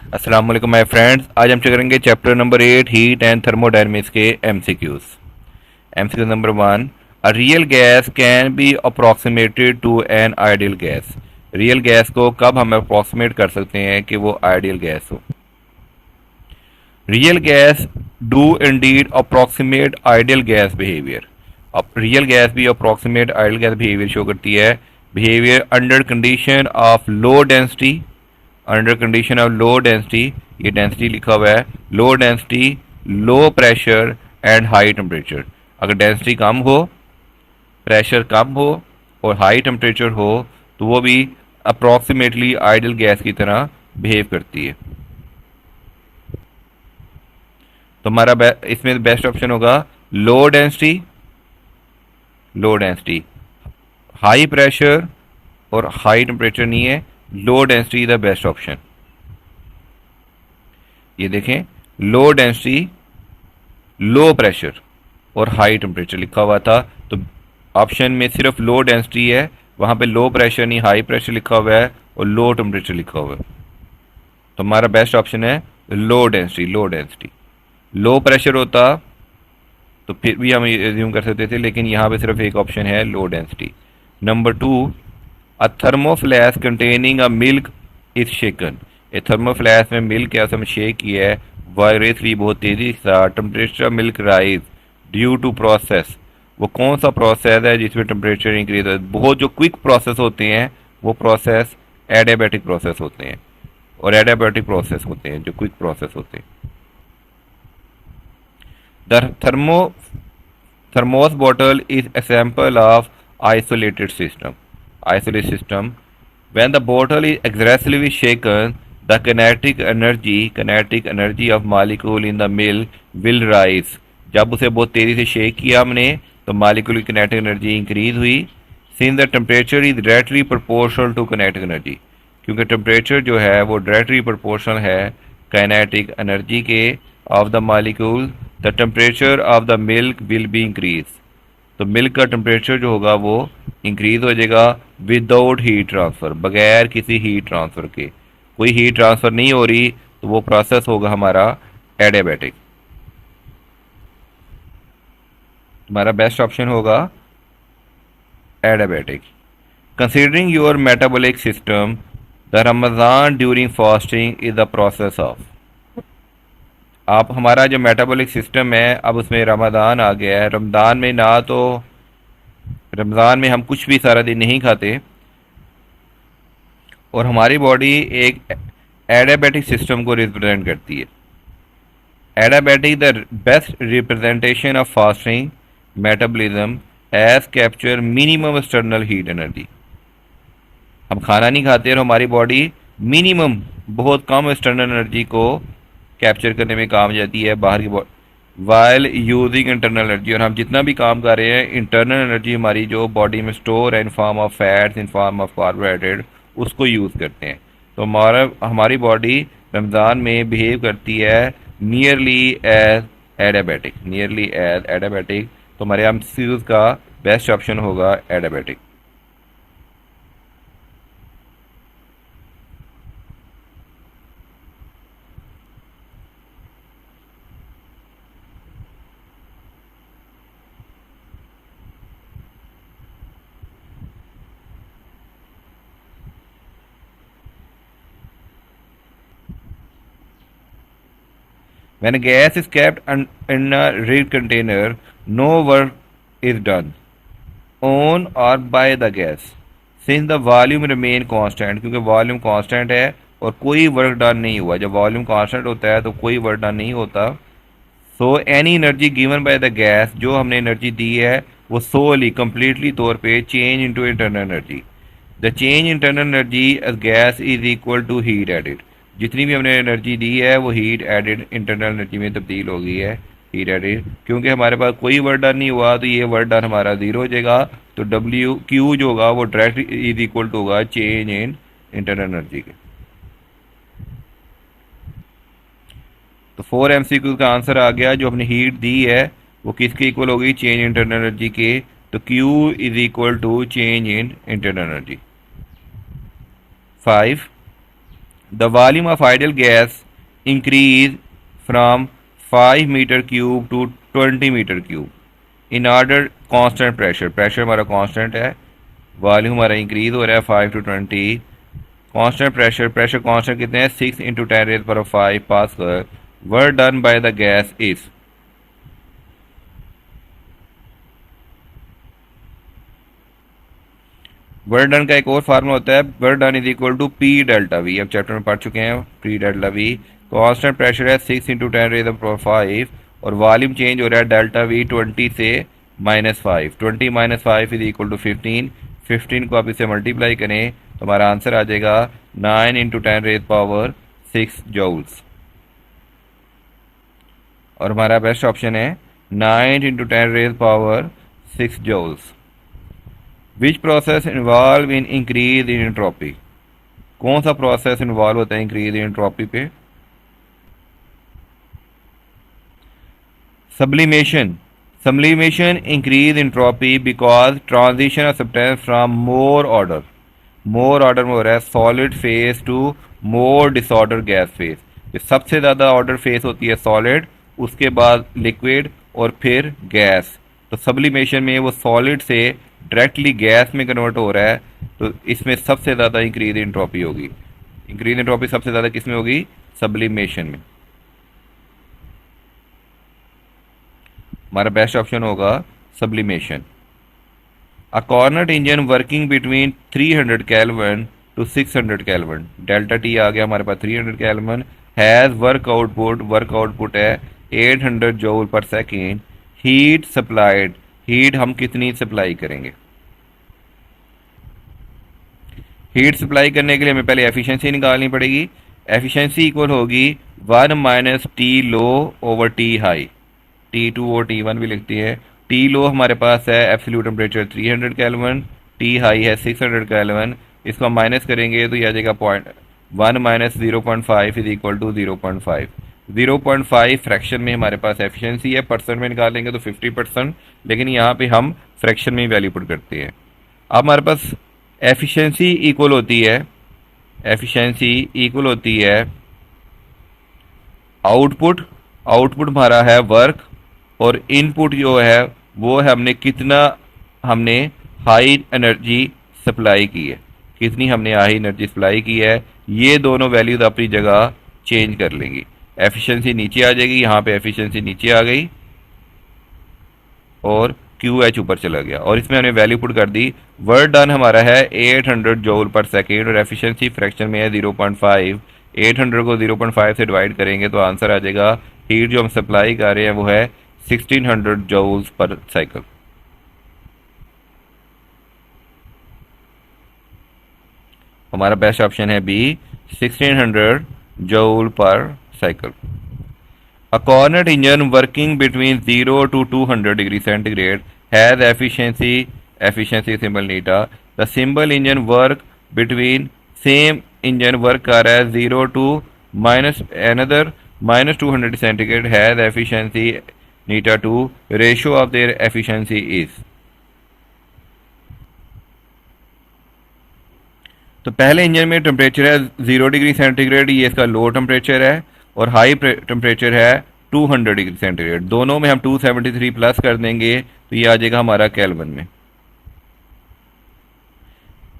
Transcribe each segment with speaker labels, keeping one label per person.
Speaker 1: अस्सलाम वालेकुम my friends. आज हम चेक करेंगे chapter number 8 heat and thermodynamics के MCQs. MCQ number 1, a real gas can be approximated to an ideal gas. Real gas को कब हम अप्रोक्सीमेट कर सकते हैं कि वो आइडियल गैस हो। Real gas do indeed approximate ideal gas behaviour. अब रियल गैस भी approximate ideal gas behaviour show करती है। Behaviour under condition of low density, under condition of low density, ये डेंसिटी लिखा हुआ है, low density, low pressure and high temperature. अगर density कम हो, प्रेशर कम हो और हाई टेम्परेचर हो तो वो भी अप्रॉक्सीमेटली आइडियल गैस की तरह बिहेव करती है। तो हमारा इसमें बेस्ट ऑप्शन होगा low density, low density, high pressure और हाई टेम्परेचर नहीं है, low density the best option. ये देखें, लो डेंसिटी, लो प्रेशर और हाई टेम्परेचर लिखा हुआ था, तो ऑप्शन में सिर्फ लो डेंसिटी है, वहां पे लो प्रेशर नहीं हाई प्रेशर लिखा हुआ है और लो टेम्परेचर लिखा हुआ है। तो हमारा बेस्ट ऑप्शन है low density, low density. Low pressure होता तो फिर भी हम एज्यूम कर सकते थे, लेकिन यहाँ पे सिर्फ एक ऑप्शन है low density. Number 2, a thermoflask containing a milk is shaken. A thermoflask में मिल्क या हम शेक किया है वायरेसली, बहुत तेजी के साथ, temperature milk rise due to process. वो कौन सा प्रोसेस है जिसमें टेम्परेचर इंक्रीज है। बहुत जो क्विक प्रोसेस होते हैं वो प्रोसेस एडियाबैटिक प्रोसेस होते हैं, और एडियाबैटिक प्रोसेस होते हैं जो क्विक प्रोसेस होते हैं। The thermos bottle is a sample of isolated system. Isolated system. When the bottle is aggressively shaken, the kinetic energy of molecule in the milk will rise. जब उसे बहुत तेजी से शेक किया हमने तो मालिक्यूल की किनेटिक एनर्जी इंक्रीज हुई। Since the temperature is directly proportional to kinetic energy, क्योंकि टेम्परेचर जो है वो डायरेक्टली प्रोपोर्शनल है काइनेटिक एनर्जी के of the molecule, the temperature of the milk will be increase. तो मिल्क का टेम्परेचर जो होगा वो इंक्रीज हो जाएगा विदाउट हीट ट्रांसफ़र, बगैर किसी हीट ट्रांसफ़र के। कोई हीट ट्रांसफ़र नहीं हो रही तो वो प्रोसेस होगा हमारा एडियाबैटिक। हमारा बेस्ट ऑप्शन होगा adiabatic. Considering your metabolic system, the Ramzan during fasting is the process of. आप हमारा जो मेटाबॉलिक सिस्टम है, अब उसमें रमज़ान आ गया है। रमज़ान में ना तो रमज़ान में हम कुछ भी सारा दिन नहीं खाते और हमारी बॉडी एक एडियाबैटिक सिस्टम को रिप्रेजेंट करती है। Adiabatic the best representation of fasting metabolism as capture minimum external heat energy. हम खाना नहीं खाते और हमारी बॉडी मिनिमम बहुत कम एक्सटर्नल एनर्जी को कैप्चर करने में काम जाती है बाहर की body while using internal energy. और हम जितना भी काम कर रहे हैं, इंटरनल एनर्जी हमारी जो बॉडी में स्टोर है in form of fats, in form of carbohydrate, उसको यूज़ करते हैं। तो हमारी बॉडी रमज़ान में बिहेव करती है nearly as adiabatic, nearly as adiabatic. तो हमारे एमसीक्यूज का बेस्ट ऑप्शन होगा adiabatic. When a gas is kept in a rigid container, no work is done on or by the gas. Since the volume remain constant, क्योंकि volume constant है और कोई work done नहीं हुआ। जब volume constant होता है तो कोई वर्क डन नहीं होता। So any energy given by the gas, जो हमने एनर्जी दी है वो सोली कंप्लीटली तौर पे change into internal energy. The change internal energy as gas is equal to heat added. जितनी भी हमने एनर्जी दी है वो हीट एडिड इंटरनल एनर्जी में तब्दील हो गई है, हीट एडिड। क्योंकि हमारे पास कोई वर्क डन नहीं हुआ तो ये वर्क डन हमारा ज़ीरो हो जाएगा। तो डब्ल्यू क्यू जो होगा वो डायरेक्ट इज इक्वल टू होगा चेंज इन इंटरनल एनर्जी के। तो 4 एमसीक्यू का आंसर आ गया। जो हमने हीट दी है वो किसके इक्वल होगी, चेंज इंटरनल एनर्जी के। तो Q is equal to change in internal energy. 5, the volume of ideal gas increase from 5 metre cube to 20 metre cube in order constant pressure. Pressure हमारा कांस्टेंट है, volume हमारा increase हो रहा है 5 to 20। Constant pressure, pressure constant कितने हैं 6 into 10⁵ pascal. Work done by the gas is, work done का एक और फार्मूला होता है, work done is equal to P delta V. अब चैप्टर में पढ़ चुके हैं P delta V. Constant pressure है 6 इंटू 10⁵ और वॉल्यूम चेंज हो रहा है डेल्टा वी 20 से -5। 20 -5 इज इक्वल टू 15। 15 को आप इससे मल्टीप्लाई करें तो हमारा आंसर आ जाएगा 9 इंटू 10⁶ जूल्स। और हमारा बेस्ट ऑप्शन है 9 into 10⁶ joules. Which process involve in increase in entropy? कौन सा प्रोसेस इन्वॉल्व होता है इंक्रीज इन एंट्रोपी पे? Sublimation. Sublimation increase entropy because transition of substance from more order में हो रहा है solid phase to more disorder gas phase. जो सबसे ज़्यादा ऑर्डर फेज होती है सॉलिड, उसके बाद लिक्विड और फिर गैस। तो सबलिमेशन में वो सॉलिड से डायरेक्टली गैस में कन्वर्ट हो रहा है, तो इसमें सबसे ज़्यादा इंक्रीज एंट्रोपी होगी। इंक्रीज एंट्रोपी सबसे ज़्यादा किस में होगी? सबलिमेशन में। हमारा बेस्ट ऑप्शन होगा sublimation. A Carnot engine working between 300 kelvin to 600 kelvin, delta T आ गया हमारे पास 300 केल्विन, हैज़ वर्क आउटपुट है 800 जूल पर सेकेंड। हीट सप्लाइड, हीट हम कितनी सप्लाई करेंगे? हीट सप्लाई करने के लिए हमें पहले एफिशिएंसी निकालनी पड़ेगी। एफिशिएंसी इक्वल होगी 1 माइनस टी लो ओवर टी हाई। T2 और T1 भी लिखती है। टी लो हमारे पास है absolute temperature 300 kelvin, T high है 600 केल्विन। इसको हम माइनस करेंगे तो यह आ जाएगा 1 minus 0.5 is equal to 0.5। 0.5 fraction में हमारे पास एफिशिएंसी है, परसेंट में निकालेंगे तो 50%, लेकिन यहाँ पे हम फ्रैक्शन में वैल्यू पुट करते हैं। अब हमारे पास एफिशिएंसी इक्वल होती है आउटपुट हमारा है वर्क, और इनपुट जो है वो है हमने हाई एनर्जी सप्लाई की है, कितनी हमने हाई एनर्जी सप्लाई की है। ये दोनों वैल्यूज अपनी जगह चेंज कर लेंगी। एफिशिएंसी नीचे आ जाएगी, यहाँ पे एफिशिएंसी नीचे आ गई और QH ऊपर चला गया, और इसमें हमने वैल्यू पुट कर दी। वर्क डन हमारा है 800 जूल पर सेकेंड और एफिशिएंसी फ्रैक्शन में है 0.5। 800 को 0.5 से डिवाइड करेंगे तो आंसर आ जाएगा, हीट जो हम सप्लाई कर रहे हैं वो है 1600 जूल्स पर साइकिल। हमारा बेस्ट ऑप्शन है B, 1600 joule per cycle. A Cornet engine working between 0 to 200 degree centigrade has efficiency symbol neta. The symbol engine work between same engine work कर रहा है 0 to minus 200 centigrade has efficiency neta 2. Ratio of their efficiency is. तो पहले engine में temperature है 0 degree centigrade, ये इसका low temperature है, और हाई टेम्परेचर है 200 डिग्री सेंटीग्रेड। दोनों में हम 273 प्लस कर देंगे तो ये आ जाएगा हमारा केल्विन में।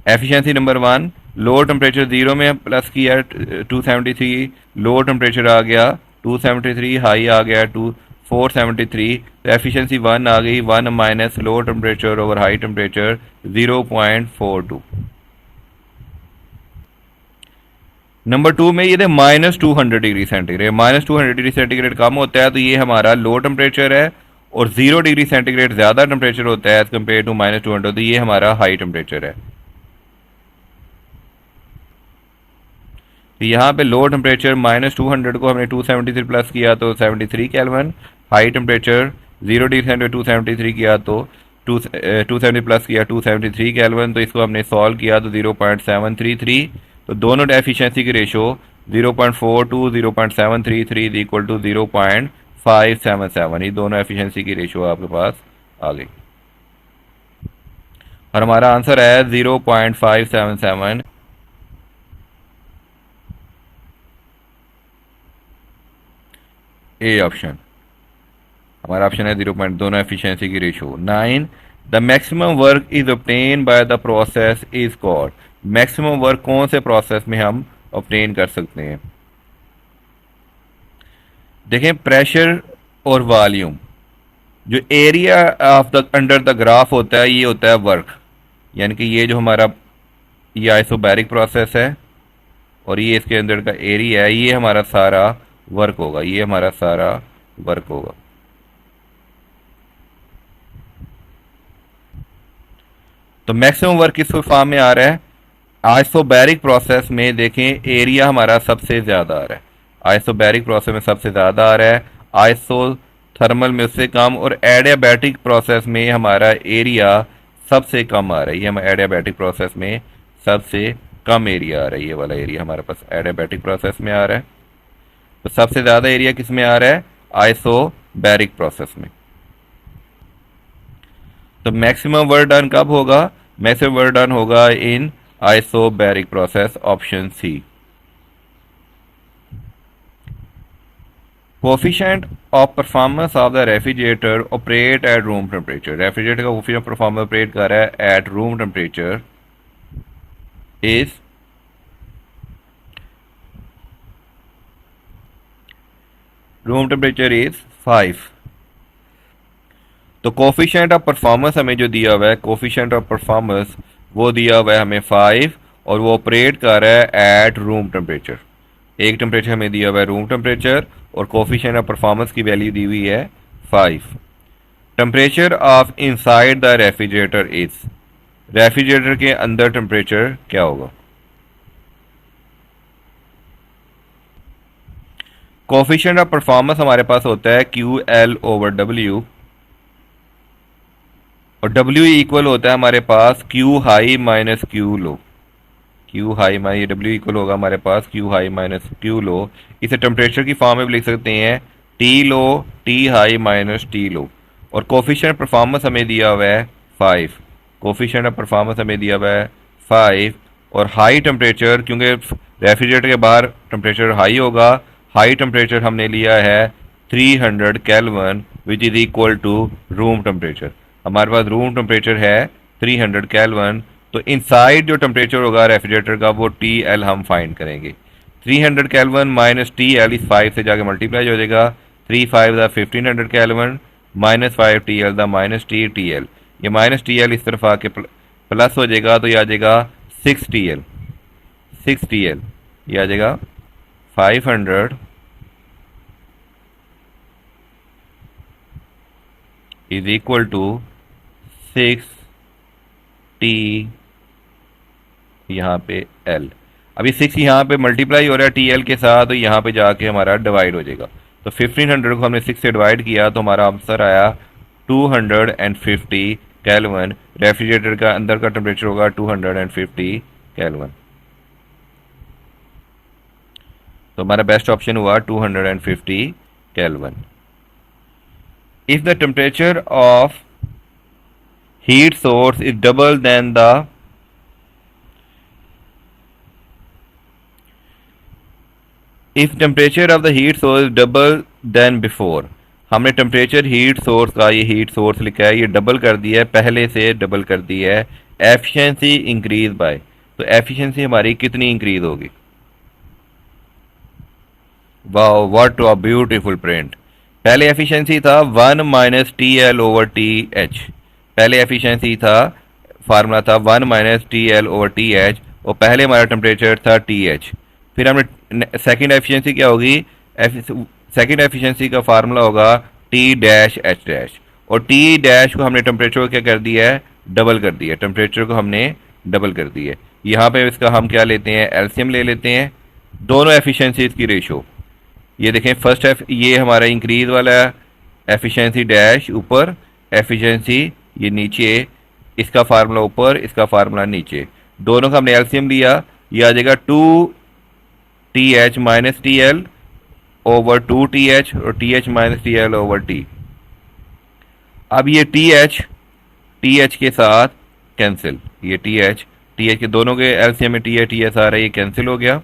Speaker 1: एफिशिएंसी नंबर 1, लो टेम्परेचर 0 में प्लस किया 273, लो टेम्परेचर आ गया 273, हाई आ गया 473, तो एफिशिएंसी 1 आ गई, 1 minus low temperature over high temperature 0.42। Number 2 में ये थे -200 डिग्री सेंटीग्रेड। -200 डिग्री सेंटीग्रेड कम होता है तो ये हमारा लो टेम्परेचर है, और 0 डिग्री सेंटीग्रेड ज़्यादा टेम्परेचर होता है एज कम्पेयर टू -200, तो ये हमारा हाई टेम्परेचर है। तो यहाँ पे लो टेम्परेचर -200 को हमने 273 प्लस किया तो 73 kelvin, high temperature 0 degree centigrade 273 किया तो 270 प्लस किया 273 केल्विन। तो इसको हमने सॉल्व किया तो 0.733, तो दोनों एफिशिएंसी की रेशो 0.42 0.733 इज इक्वल टू 0.577। ये दोनों एफिशिएंसी की रेशो आपके पास आ गई, और हमारा आंसर है 0.577। ए ऑप्शन हमारा ऑप्शन है 0. दोनों एफिशिएंसी की ratio. 9, the maximum work is obtain by the process is called. Maximum work कौन से प्रोसेस में हम ऑब्टेन कर सकते हैं? देखें, प्रेशर और वॉल्यूम, जो area of the under the graph होता है ये होता है वर्क, यानी कि ये जो हमारा ये आइसोबैरिक प्रोसेस है और ये इसके अंदर का एरिया है, ये हमारा सारा वर्क होगा, ये हमारा सारा वर्क होगा। तो मैक्सिमम वर्क किस फॉर्म में आ रहा है? आइसोबैरिक प्रोसेस में देखें एरिया हमारा सबसे ज़्यादा आ रहा है, आइसोबैरिक प्रोसेस में सबसे ज़्यादा आ रहा है, आइसोथर्मल में उससे कम, और एडियाबैटिक प्रोसेस में हमारा एरिया सबसे कम आ रहा है। ये हम एडियाबैटिक प्रोसेस में सबसे कम एरिया आ रहा है, ये वाला एरिया हमारे पास एडियाबैटिक प्रोसेस में आ रहा है। तो सबसे ज़्यादा एरिया किस में आ रहा है? आइसोबैरिक प्रोसेस में। तो मैक्सिमम वर्क डन कब होगा? मैक्सिमम वर्क डन होगा in isobaric process, option C. Coefficient of performance of the refrigerator operate at room temperature. Refrigerator का कोफिशिएंट परफॉर्मेंस ऑपरेट कर रहा है at room temperature is room temperature is 5। तो coefficient of performance हमें जो दिया हुआ है, कोफिशिएंट ऑफ परफॉर्मेंस वो दिया हुआ है हमें 5, और वो ऑपरेट कर रहा है एट रूम टेम्परेचर। एक टेम्परेचर हमें दिया हुआ है रूम टेम्परेचर, और कोफिशिएंट ऑफ परफॉर्मेंस की वैल्यू दी हुई है 5। Temperature of inside the refrigerator is, refrigerator के अंदर टेम्परेचर क्या होगा? कोफिशिएंट ऑफ परफॉर्मेंस हमारे पास होता है QL/W, और W इक्वल होता है हमारे पास Q हाई माइनस Q लो। Q high minus W equal होगा हमारे पास Q हाई माइनस Q लो। इसे टेम्परेचर की फॉर्म में भी लिख सकते हैं T लो, T हाई माइनस T लो। और कोफिशिएंट परफॉर्मेंस हमें दिया हुआ है 5, कोफिशिएंट ऑफ परफॉर्मेंस हमें दिया हुआ है 5, और हाई टेम्परेचर, क्योंकि रेफ्रिजरेटर के बाहर टेम्परेचर हाई होगा, हाई टेम्परेचर हमने लिया है 300 kelvin which is equal to room temperature. हमारे पास रूम टेम्परेचर है 300 केल्विन, तो इनसाइड जो टेम्परेचर होगा रेफ्रिजरेटर का वो TL हम फाइंड करेंगे। 300 केल्विन माइनस TL इस 5 से जाके मल्टीप्लाई हो जाएगा, 3 5 the 1500 kelvin minus 5 TL the minus T TL, ये माइनस TL इस तरफ आके प्लस हो जाएगा, तो ये आ जाएगा 6 TL, 6 TL ये आ जाएगा 500 इज इक्वल टू 6T यहाँ पे L। अभी 6 यहाँ पे मल्टीप्लाई हो रहा है TL के साथ, तो यहाँ पे जाके हमारा डिवाइड हो जाएगा। तो 1500 को हमने 6 से डिवाइड किया तो हमारा आंसर आया 250 केल्विन। रेफ्रिजरेटर का अंदर का टेम्परेचर होगा 250 केल्विन। तो हमारा बेस्ट ऑप्शन हुआ 250 kelvin. If the temperature of heat source is double than the if temperature of the heat source is double than before, हमने टेम्परेचर हीट सोर्स का, ये हीट सोर्स लिखा है, ये डबल कर दिया है, पहले से डबल कर दिया है। एफिशिएंसी इंक्रीज बाय, तो एफिशिएंसी हमारी कितनी इंक्रीज होगी? Wow, what a beautiful print. पहले एफिशिएंसी था 1 माइनस TL/TH, पहले एफिशिएंसी था, फार्मूला था 1 माइनस TL/TH, और पहले हमारा टेम्परेचर था TH। फिर हमने सेकंड एफिशिएंसी क्या होगी? सेकंड एफिशिएंसी का फार्मूला होगा T-H-, और T- को हमने टेम्परेचर को क्या कर दिया है? डबल कर दिया, टेम्परेचर को हमने डबल कर दिया। यहाँ पे इसका हम क्या लेते हैं? एलसीएम ले लेते हैं, दोनों एफिशिएंसीज की रेशो। ये देखें फर्स्ट ये हमारा इंक्रीज वाला है, एफिशिएंसी डैश ऊपर, एफिशिएंसी ये नीचे, इसका फार्मूला ऊपर, इसका फार्मूला नीचे, दोनों का हमने एलसीएम लिया, ये आ जाएगा 2TH minus TL over 2TH, और TH minus TL over T। अब ये TH के साथ कैंसिल, ये TH के दोनों के एलसीएम में TH आ रहा है, ये कैंसिल हो गया।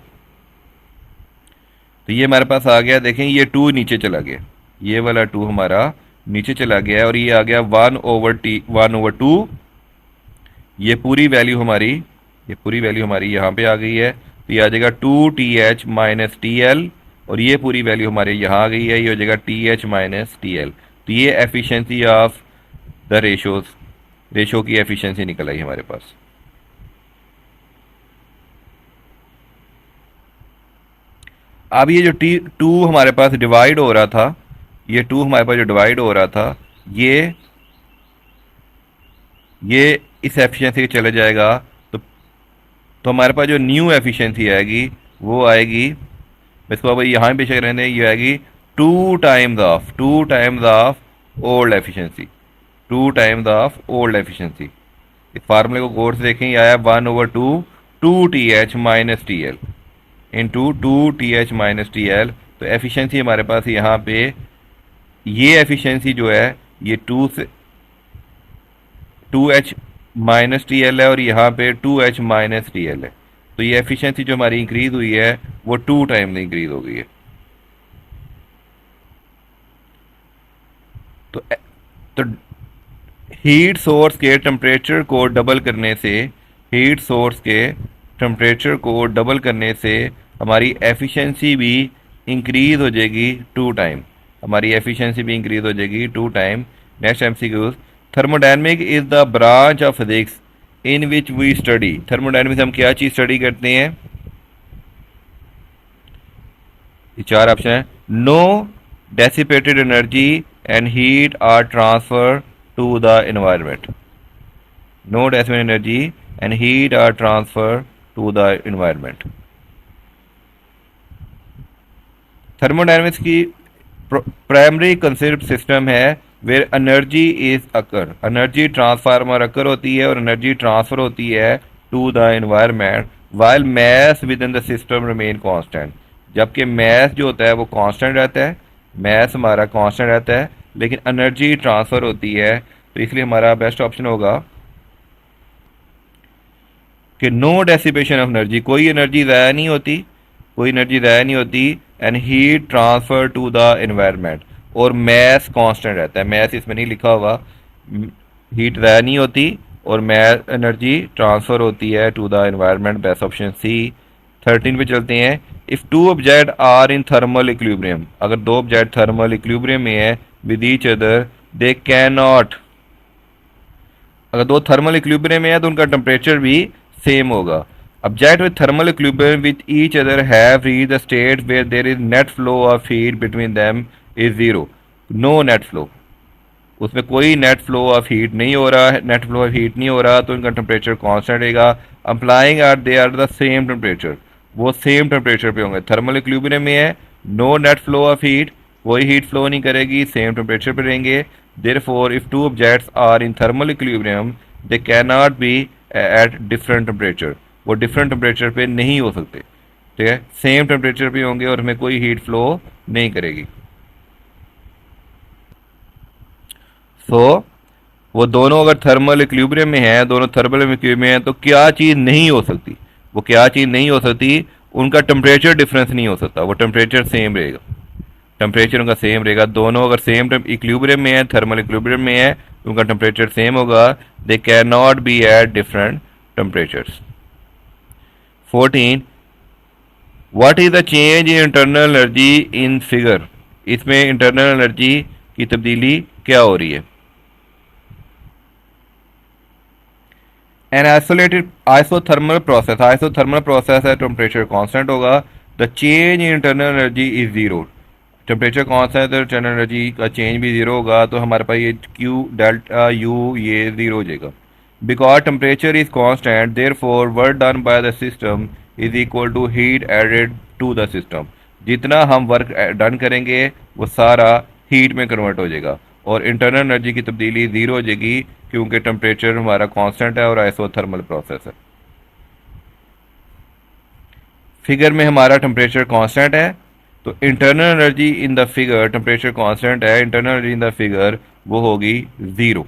Speaker 1: तो ये हमारे पास आ गया, देखें ये टू नीचे चला गया, ये वाला टू हमारा नीचे चला गया है, और ये आ गया 1/2। ये पूरी वैल्यू हमारी, ये पूरी वैल्यू हमारी यहाँ पे आ गई है, तो ये आ जाएगा 2TH माइनस TL, और ये पूरी वैल्यू हमारे यहाँ आ गई है, ये हो जाएगा TH माइनस TL। तो ये एफिशिएंसी ऑफ द रेशो की एफिशिएंसी निकल आई हमारे पास। अब ये जो टी टू हमारे पास डिवाइड हो रहा था, ये टू हमारे पास जो डिवाइड हो रहा था, ये इस एफिशिएंसी के चले जाएगा, तो हमारे पास जो न्यू एफिशिएंसी आएगी वो आएगी, इसको अब यहाँ पे चेक रहने, ये आएगी two times of old efficiency, 2 times of old efficiency. इस फार्मूले को गौर से देखें, ये आया 1/2 2TH minus TL into 2TH minus TL। तो एफिशिएंसी हमारे पास यहाँ पे, ये एफिशिएंसी जो है ये 2H माइनस TL है, और यहाँ पे 2H माइनस TL है। तो ये एफिशिएंसी जो हमारी इंक्रीज हुई है वो 2 टाइम्स इंक्रीज हो गई है। तो तो हीट सोर्स के टेम्परेचर को डबल करने से, हीट सोर्स के टेम्परेचर को डबल करने से हमारी एफिशिएंसी भी इंक्रीज हो जाएगी 2 टाइम, हमारी एफिशिएंसी भी इंक्रीज हो जाएगी 2 time. Next MCQ, thermodynamic is the branch of physics in which we study. Thermodynamics हम क्या चीज स्टडी करते हैं? ये चार ऑप्शन है। No dissipated energy and heat are transfer to the environment. No dissipated energy and heat are transfer to the environment. Thermodynamics की primary concept system है where energy is occur, energy transformer occur होती है और energy transfer होती है to the environment while math within the system remain constant. जबकि math जो होता है वो कांस्टेंट रहता है, मैथ हमारा कांस्टेंट रहता है, लेकिन एनर्जी ट्रांसफर होती है। तो इसलिए हमारा बेस्ट ऑप्शन होगा कि नो डेसिपेशन ऑफ एनर्जी, कोई एनर्जी ज़ाया नहीं होती, कोई एनर्जी ज़ाया नहीं होती, and heat transfer to the environment, और मैथ कांस्टेंट रहता है, मैथ इसमें नहीं लिखा हुआ, हीट ज़ाया नहीं होती और मैथ एनर्जी ट्रांसफर होती है to the environment. Best option C. 13 पे चलते हैं। If two object are in thermal equilibrium, अगर दो ऑब्जेक्ट थर्मल इक्विलिब्रियम में है with each other, they can not, अगर दो थर्मल इक्विलिब्रियम में है तो उनका टेम्परेचर भी सेम होगा। Object with thermal equilibrium with each other have reach the state where there is net flow of heat between them is zero. No net flow, उसमें कोई नेट फ्लो ऑफ हीट नहीं हो रहा है, net flow of heat नहीं हो रहा, तो इनका टेम्परेचर कांस्टेंट रहेगा। Applying are they are the same temperature, वो सेम टेम्परेचर पे होंगे। थर्मल इक्विलिब्रियम में है, no net flow of heat, कोई हीट फ्लो नहीं करेगी, सेम टेम्परेचर पे रहेंगे। Therefore if two objects are in thermal equilibrium they can not be at different temperature, वो डिफरेंट टेम्परेचर पे नहीं हो सकते, ठीक है, सेम टेम्परेचर पे होंगे और हमें कोई हीट फ्लो नहीं करेगी। वो दोनों अगर थर्मल इक्विलिब्रियम में है, दोनों थर्मल इक्विलिब्रियम में है, तो क्या चीज़ नहीं हो सकती, वो क्या चीज़ नहीं हो सकती, उनका टेम्परेचर डिफरेंस नहीं हो सकता, वो टेम्परेचर सेम रहेगा, टेम्परेचर उनका सेम रहेगा। दोनों अगर सेम इक्विलिब्रियम में है, थर्मल इक्विलिब्रियम में है, तो उनका टेम्परेचर सेम होगा। दे can not be at different temperatures. 14, what is the change in internal energy in figure. इसमें इंटरनल एनर्जी की तब्दीली क्या हो रही है? एन आइसोलेटेड आइसोथर्मल प्रोसेस है, टेम्परेचर कांस्टेंट होगा। The change in internal energy is zero, temperature constant है तो इंटरनल एनर्जी का चेंज भी जीरो होगा, तो हमारे पास ये क्यू डेल्टा यू ये जीरो हो जाएगा। Because temperature is constant therefore work done by the system is equal to heat added to the system. जितना हम वर्क डन करेंगे वो सारा हीट में कन्वर्ट हो जाएगा, और इंटरनल एनर्जी की तब्दीली ज़ीरो हो जाएगी क्योंकि टेम्परेचर हमारा कांस्टेंट है और आइसोथर्मल प्रोसेस है। फिगर में हमारा टेम्परेचर कांस्टेंट है, तो internal energy in the figure, temperature constant है, internal energy in the figure वो होगी ज़ीरो।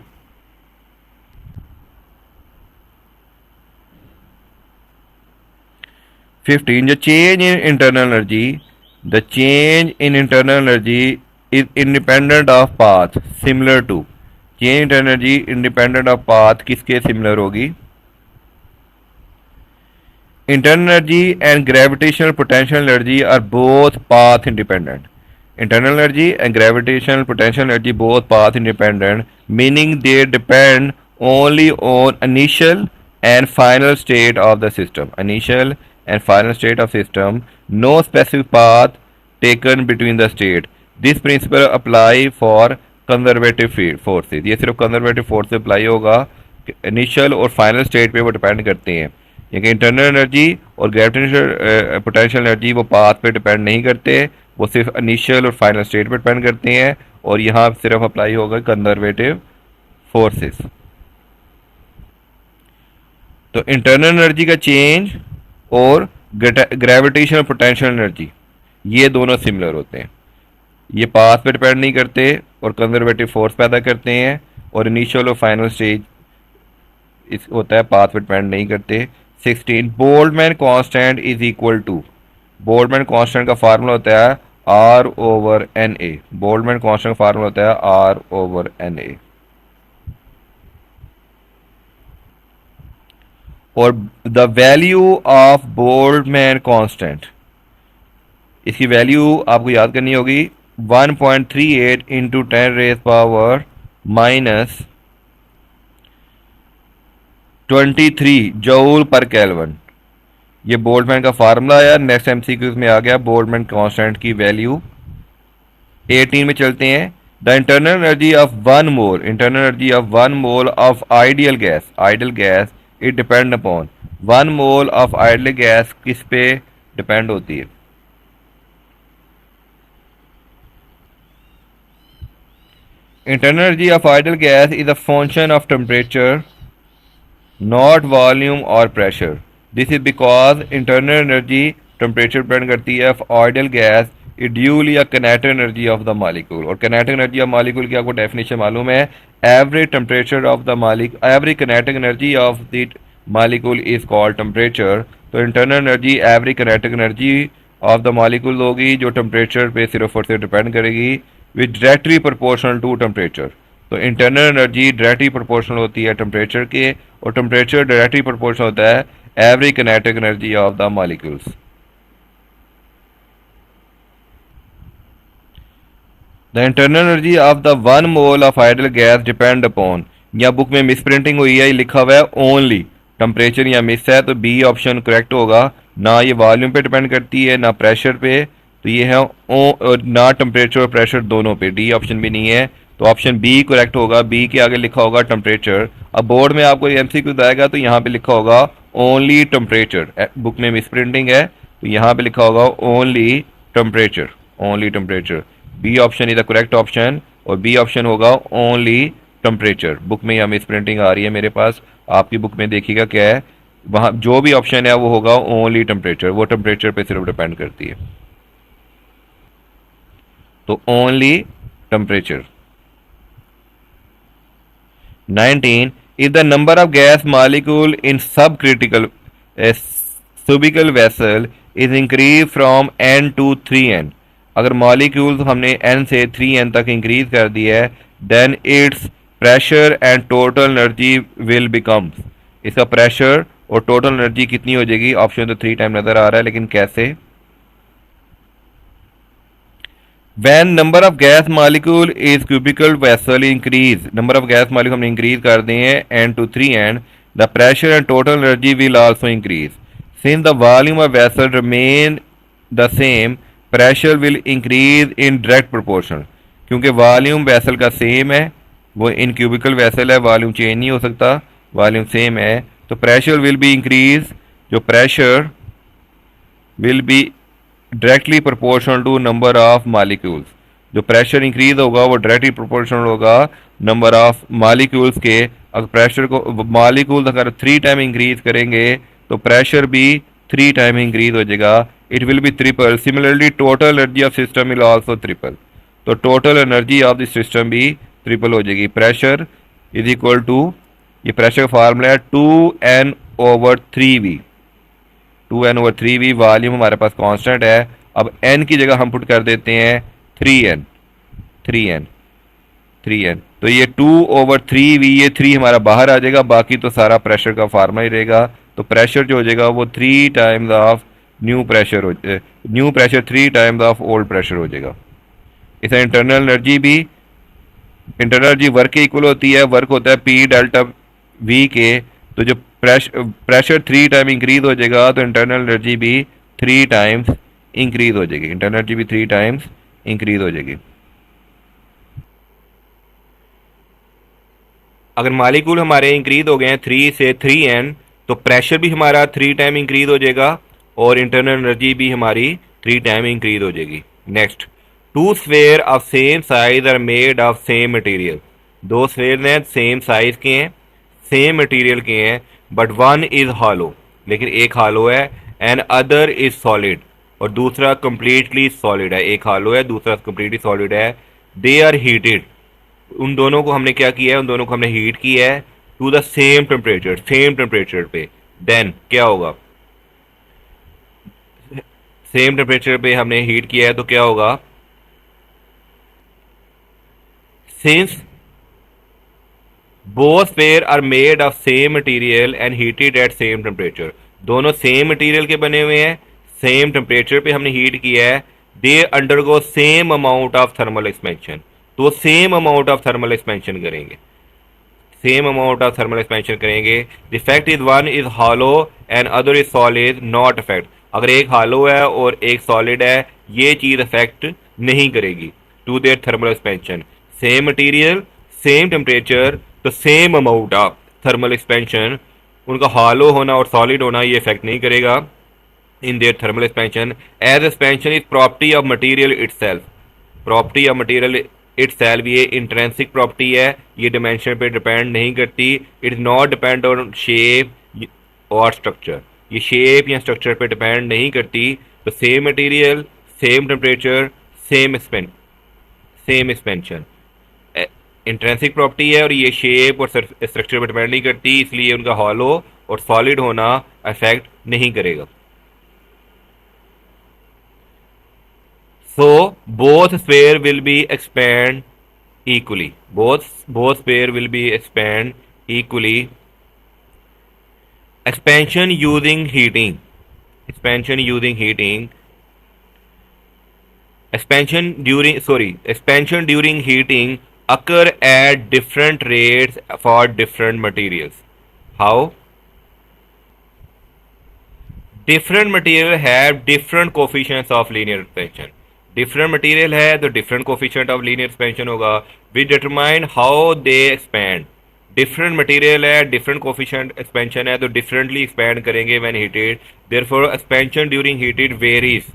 Speaker 1: फिफ्टीन, जो change in internal energy the change in internal energy is independent of path similar to, change internal energy independent of path किसके similar होगी? Internal energy and gravitational potential energy are both path independent. Internal energy and gravitational potential energy both path independent, meaning they depend only on initial and final state of the system. Initial and final state of system, no specific path taken between the state. This principle apply for conservative forces. ये सिर्फ conservative force से apply होगा, initial और final state पे वो depend करते हैं. यानी इंटरनल एनर्जी और ग्रेविटेशनल पोटेंशियल एनर्जी वो पाथ पे डिपेंड नहीं करते, वो सिर्फ इनिशियल और फाइनल स्टेट पे डिपेंड करते हैं. और यहाँ सिर्फ अप्लाई होगा कंजर्वेटिव फोर्सेस. तो इंटरनल एनर्जी का चेंज और ग्रेविटेशनल पोटेंशियल एनर्जी ये दोनों सिमिलर होते हैं. ये पाथ पे डिपेंड नहीं करते और कंजर्वेटिव फोर्स पैदा करते हैं, और इनिशियल और फाइनल स्टेज इस होता है पाथ पे डिपेंड नहीं करते. 16 Boltzmann constant is equal to, Boltzmann constant का फार्मूला होता है R over NA. Boltzmann constant का फार्मूला होता है R ओवर NA. और the value of Boltzmann constant, इसकी वैल्यू आपको याद करनी होगी 1.38 into 10 raise power minus 23 joule per kelvin. ये बोल्टजमैन का फार्मूला आया. नेक्स्ट एमसीक्यूज में आ गया बोल्टजमैन कांस्टेंट की वैल्यू. 18 में चलते हैं. The internal energy of 1 mole, internal energy of 1 mole of ideal gas it depend upon. 1 mole of ideal gas किस पे डिपेंड होती है? Internal energy of ideal gas is a function of temperature, not volume और pressure. This is because internal energy temperature depend करती है of ideal gas it duly a kinetic energy of the molecule. और kinetic energy of molecule की आपको definition मालूम है, average temperature of the molecule, average kinetic energy of the molecule is called temperature. तो internal energy average kinetic energy of the molecule होगी जो temperature पे सिर्फ और सिर्फ डिपेंड करेगी, which directly proportional to temperature. तो इंटरनल एनर्जी डायरेक्टली प्रोपोर्शनल होती है टेम्परेचर के, और टेम्परेचर डायरेक्टली प्रोपोर्शनल होता है average kinetic energy of the molecules. The internal energy of the 1 mole of ideal gas depend upon, या book में miss printing हुई है, लिखा हुआ है ओनली टेम्परेचर, या मिस है, तो बी ऑप्शन करेक्ट होगा. ना ये वॉल्यूम पे डिपेंड करती है ना प्रेशर पे, तो ये है ना टेम्परेचर और प्रेशर दोनों पे. डी ऑप्शन भी नहीं है, तो ऑप्शन बी करेक्ट होगा. बी के आगे लिखा होगा टेम्परेचर. अब बोर्ड में आपको एमसीक्यू आएगा तो यहाँ पे लिखा होगा ओनली टेम्परेचर. बुक में मिस प्रिंटिंग है तो यहाँ पे लिखा होगा only temperature, only temperature. B option is the correct option, और बी ऑप्शन होगा ओनली टेम्परेचर. बुक में यहाँ मिस प्रिंटिंग आ रही है मेरे पास, आपकी बुक में देखिएगा क्या है, वहाँ जो भी ऑप्शन है वो होगा ओनली टेम्परेचर, वो टेम्परेचर पे सिर्फ डिपेंड करती है. तो only temperature. 19 if the number of gas molecule in subcritical cubical vessel is increased from n to 3n, अगर मॉलिक्यूल्स हमने n से 3n तक इंक्रीज कर दिया है, then its pressure and total energy will become, इसका प्रेशर और total energy कितनी हो जाएगी? ऑप्शन तो 3 टाइम नजर आ रहा है, लेकिन कैसे? When number of gas molecule is cubical vessel increase, number of gas molecule हमने increase कर दिए हैं n to 3n, the pressure and total energy will also increase. Since the volume of vessel remain the same, pressure will increase in direct proportion. क्योंकि volume vessel का same है, वो in cubical vessel है, volume change नहीं हो सकता, volume same है, तो प्रेशर विल बी इंक्रीज, जो pressure will be directly proportional to number of molecules. जो प्रेशर इंक्रीज होगा वो डायरेक्टली प्रोपोर्शनल होगा नंबर ऑफ मॉलिक्यूल्स के. अगर प्रेशर को मॉलिक्यूल्स अगर 3 टाइम इंक्रीज करेंगे तो प्रेशर भी 3 टाइम इंक्रीज हो जाएगा. It will be triple. Similarly total energy of system will also triple. तो total energy of the system भी ट्रिपल हो जाएगी. प्रेशर इज इक्वल टू, ये प्रेशर का फार्मूला है 2n/3v. 2n/3v वॉल्यूम हमारे पास कांस्टेंट है अब n की जगह हम पुट कर देते हैं 3n, 3n, 3n, तो ये 2/3v, ये 3 हमारा बाहर आ जाएगा, बाकी तो सारा प्रेशर का फार्मूला ही रहेगा। तो प्रेशर जो हो जाएगा वो 3 times of new pressure new pressure 3 times of old pressure हो जाएगा। इसे इंटरनल एनर्जी भी, इंटरनल एनर्जी वर्क के इक्वल होती है, वर्क होता है पी डेल्टा वी के, तो जो प्रेशर 3 टाइम इंक्रीज हो जाएगा तो इंटरनल एनर्जी भी 3 टाइम्स इंक्रीज हो जाएगी, इंटरनल एनर्जी भी 3 टाइम्स इंक्रीज हो जाएगी। अगर मालिक्यूल हमारे इंक्रीज हो गए हैं 3 से 3n, तो प्रेशर भी हमारा 3 टाइम इंक्रीज हो जाएगा और इंटरनल एनर्जी भी हमारी 3 टाइम इंक्रीज हो जाएगी। Next, two sphere of same size are made of same material. दो स्फेयर हैं, सेम साइज के हैं, सेम मटेरियल के हैं, बट वन इज हॉलो, लेकिन एक हॉलो है, एंड अदर इज सॉलिड, और दूसरा कंप्लीटली सॉलिड है। एक हॉलो है, दूसरा कंप्लीटली सॉलिड है। दे आर हीटेड, उन दोनों को हमने क्या किया है, उन दोनों को हमने हीट किया है to the same temperature, same temperature पे। देन क्या होगा, सेम टेम्परेचर पे हमने हीट किया है तो क्या होगा, since both sphere are made of same material and heated at same temperature, दोनों सेम मटेरियल के बने हुए हैं, सेम टेम्परेचर पे हमने हीट किया है। They undergo same amount of thermal expansion, तो same amount of thermal expansion करेंगे, same amount of thermal expansion करेंगे। The effect is one is hollow and other is solid, not effect. अगर एक hollow है और एक सॉलिड है, ये चीज इफेक्ट नहीं करेगी to their thermal expansion. Same material, same temperature, तो same amount of thermal expansion, उनका हॉलो होना और सॉलिड होना ये इफेक्ट नहीं करेगा in their thermal expansion. As expansion is property of material itself, property of material itself ये intrinsic property है, ये डिमेंशन पे डिपेंड नहीं करती। It is not depend on shape और स्ट्रक्चर, ये शेप या स्ट्रक्चर पे डिपेंड नहीं करती। तो same material, same temperature, same expansion intrinsic property है, और ये शेप और स्ट्रक्चर पर डिपेंड नहीं करती, इसलिए उनका हॉलो और सॉलिड होना अफेक्ट नहीं करेगा। So both sphere will be expand equally. Both sphere will be expand equally. Expansion using heating. Expansion using heating. Expansion during heating occur at different rates for different materials. How? Different material have different coefficients of linear expansion. Different material है तो different coefficient of linear expansion होगा, which determine how they expand. Different material है, different coefficient expansion है, तो differently expand करेंगे when heated, therefore expansion during heated varies.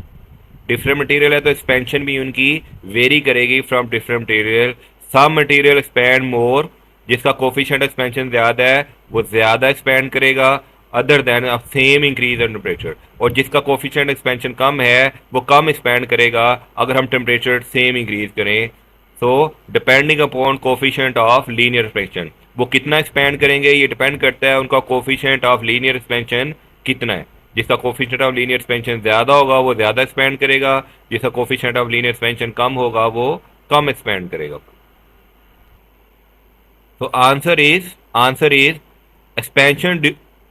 Speaker 1: Different material है तो expansion भी उनकी वेरी करेगी from different material. Some material expand more, जिसका कोफिशिएंट एक्सपेंशन ज्यादा है वो ज्यादा एक्सपैंड करेगा, other than of same increase in temperature, और जिसका कोफिशिएंट एक्सपेंशन कम है वो कम एक्सपैंड करेगा अगर हम टेम्परेचर सेम इंक्रीज करें। So depending upon coefficient of linear expansion, वो कितना एक्सपैंड करेंगे ये डिपेंड करता है उनका कोफिशिएंट ऑफ लीनियर एक्सपेंशन कितना है। जिसका कोफिशिएंट ऑफ लीनियर एक्सपेंशन ज्यादा होगा वो ज्यादा एक्सपैंड करेगा, जिसका कोफिशिएंट ऑफ लीनियर एक्सपेंशन कम होगा वो कम एक्सपैंड करेगा। तो answer is expansion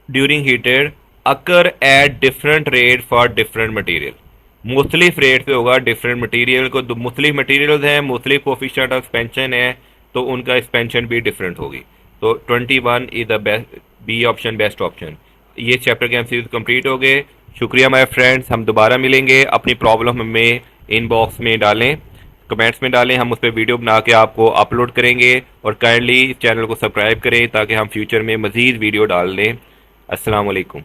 Speaker 1: during heated occur at different rate for different material. मुख्तलिफ रेट पे होगा डिफरेंट मटेरियल को, मुख्तलिफ मटेरियल्स हैं, मुख्तलिफ कोफिशिएंट ऑफ एक्सपेंशन है, तो उनका एक्सपेंशन भी डिफरेंट होगी। तो 21 is the best, B option best option. ये चैप्टर के एमसीक्यूज कंप्लीट हो गए। शुक्रिया माय फ्रेंड्स, हम दोबारा मिलेंगे। अपनी प्रॉब्लम हमें इनबॉक्स में डालें, कमेंट्स में डालें, हम उस पर वीडियो बना के आपको अपलोड करेंगे, और काइंडली चैनल को सब्सक्राइब करें ताकि हम फ्यूचर में मज़ीद वीडियो डाल दें। अस्सलाम वालेकुम।